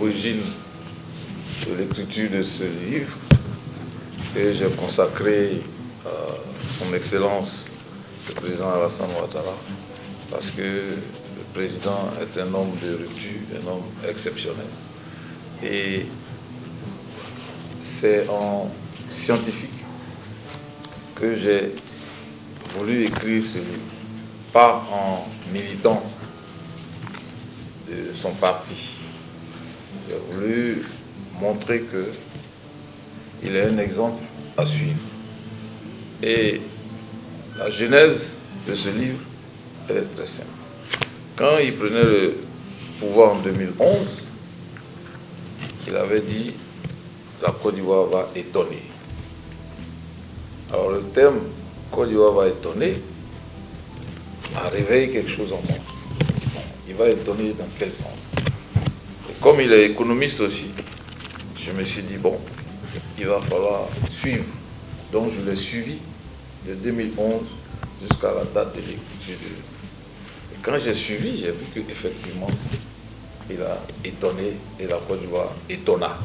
l'origine de l'écriture de ce livre que j'ai consacré à son Excellence, le président Alassane Ouattara, parce que le président est un homme de rupture, un homme exceptionnel. Et c'est en scientifique que j'ai voulu écrire ce livre, pas en militant de son parti. J'ai voulu montrer qu'il est un exemple à suivre. Et la genèse de ce livre, elle est très simple. Quand il prenait le pouvoir en 2011, il avait dit « la Côte d'Ivoire va étonner ». Alors le terme « Côte d'Ivoire va étonner » a réveillé quelque chose en moi. Il va étonner dans quel sens? Et comme il est économiste aussi, je me suis dit, bon, il va falloir suivre. Donc je l'ai suivi de 2011 jusqu'à la date de l'écriture. Et quand j'ai suivi, j'ai vu qu'effectivement, il a étonné et la Côte d'Ivoire étonna.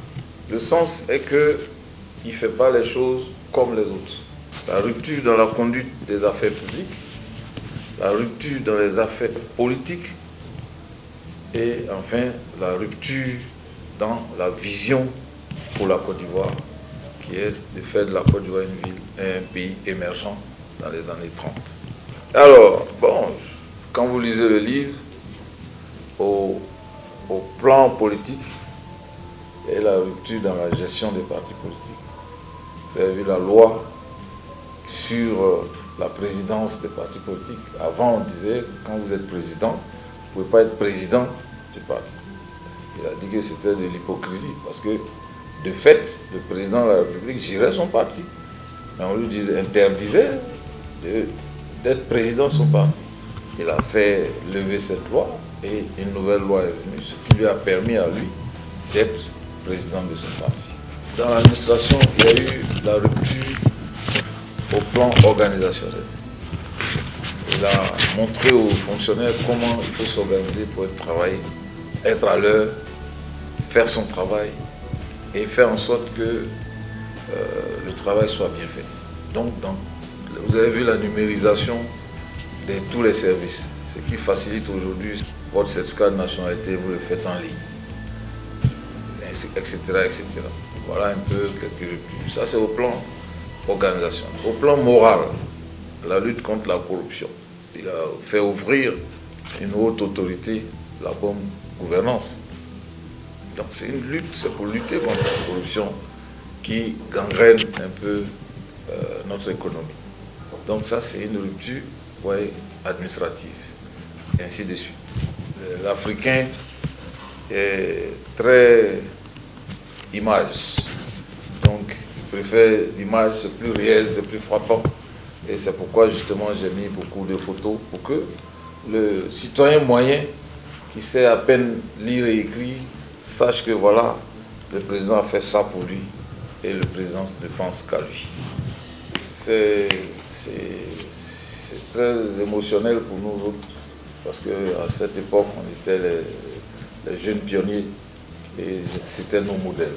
Le sens est qu'il ne fait pas les choses comme les autres. La rupture dans la conduite des affaires publiques, la rupture dans les affaires politiques et enfin la rupture dans la vision pour la Côte d'Ivoire, qui est de faire de la Côte d'Ivoire une ville, un pays émergent dans les années 30. Alors, bon, quand vous lisez le livre, au plan politique, et la rupture dans la gestion des partis politiques. Vous avez vu la loi sur la présidence des partis politiques. Avant, on disait, quand vous êtes président, vous ne pouvez pas être président du parti. Il a dit que c'était de l'hypocrisie, parce que, de fait, le président de la République gérait son parti. Mais on lui interdisait d'être président de son parti. Il a fait lever cette loi, et une nouvelle loi est venue, ce qui lui a permis à lui d'être président de son parti. Dans l'administration, il y a eu la rupture au plan organisationnel. Il a montré aux fonctionnaires comment il faut s'organiser pour travailler, être à l'heure, faire son travail et faire en sorte que le travail soit bien fait. Donc, vous avez vu la numérisation de tous les services, ce qui facilite aujourd'hui votre certificat de nationalité, vous le faites en ligne, etc., etc. Voilà un peu quelques ruptures. Ça, c'est au plan organisation. Au plan moral, la lutte contre la corruption. Il a fait ouvrir une haute autorité, la bonne gouvernance. Donc c'est une lutte, c'est pour lutter contre la corruption qui gangrène un peu notre économie. Donc ça, c'est une rupture, ouais, administrative, et ainsi de suite. L'Africain est très image. Donc, je préfère l'image, c'est plus réel, c'est plus frappant. Et c'est pourquoi, justement, j'ai mis beaucoup de photos pour que le citoyen moyen, qui sait à peine lire et écrire, sache que voilà, le président a fait ça pour lui et le président ne pense qu'à lui. C'est très émotionnel pour nous autres, parce qu'à cette époque, on était les jeunes pionniers et c'était nos modèles.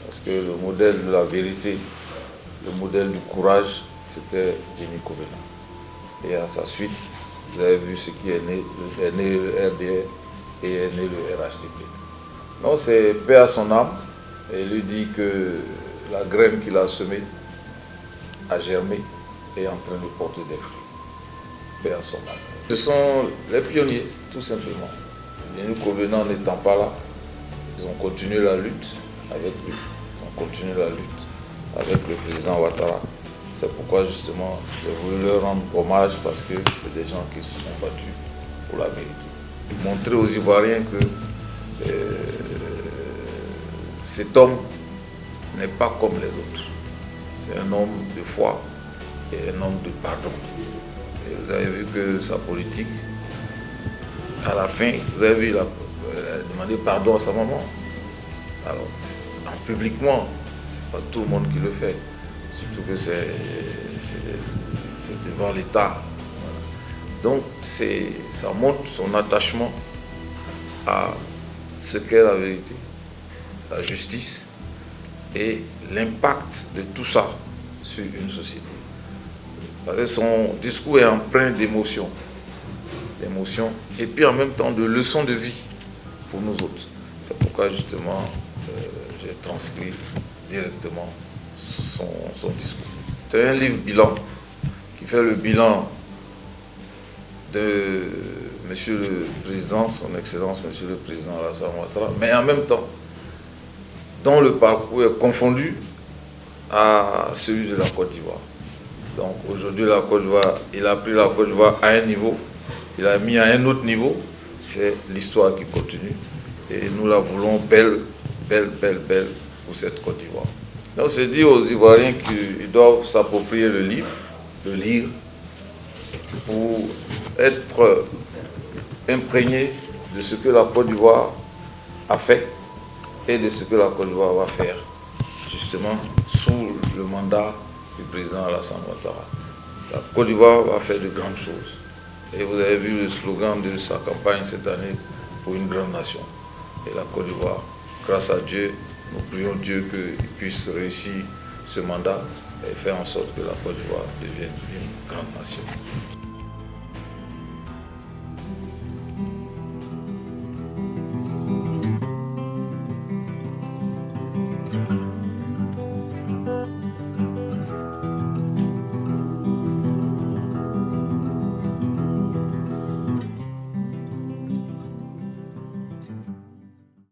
Parce que le modèle de la vérité, le modèle du courage, c'était Denis Kobena. Et à sa suite, vous avez vu ce qui est né le RDR et est né le RHDP. Donc c'est paix à son âme, et il lui dit que la graine qu'il a semée a germé et est en train de porter des fruits. Paix à son âme. Ce sont les pionniers, tout simplement. Denis Kobena n'étant pas là, ils ont continué la lutte avec lui. Ils ont continué la lutte avec le président Ouattara. C'est pourquoi justement j'ai voulu leur rendre hommage, parce que c'est des gens qui se sont battus pour la vérité. Montrer aux Ivoiriens que cet homme n'est pas comme les autres. C'est un homme de foi et un homme de pardon. Et vous avez vu que sa politique, à la fin, vous avez vu, il a demandé pardon à sa maman. Alors, publiquement, c'est pas tout le monde qui le fait. Surtout que c'est devant l'État. Voilà. Donc, ça montre son attachement à ce qu'est la vérité, la justice et l'impact de tout ça sur une société. Parce que son discours est empreint d'émotions, et puis en même temps de leçons de vie pour nous autres. C'est pourquoi justement j'ai transcrit directement son discours. C'est un livre bilan qui fait le bilan de Monsieur le Président, son Excellence Monsieur le Président Alassane Ouattara, mais en même temps dont le parcours est confondu à celui de la Côte d'Ivoire. Donc aujourd'hui la Côte d'Ivoire, il a pris la Côte d'Ivoire à un niveau, il a mis à un autre niveau, c'est l'histoire qui continue. Et nous la voulons belle, belle, belle, belle pour cette Côte d'Ivoire. Donc c'est dit aux Ivoiriens qu'ils doivent s'approprier le livre, le lire, pour être imprégné de ce que la Côte d'Ivoire a fait et de ce que la Côte d'Ivoire va faire, justement sous le mandat du président Alassane Ouattara. La Côte d'Ivoire va faire de grandes choses. Et vous avez vu le slogan de sa campagne cette année pour une grande nation. Et la Côte d'Ivoire, grâce à Dieu, nous prions Dieu qu'il puisse réussir ce mandat et faire en sorte que la Côte d'Ivoire devienne une grande nation.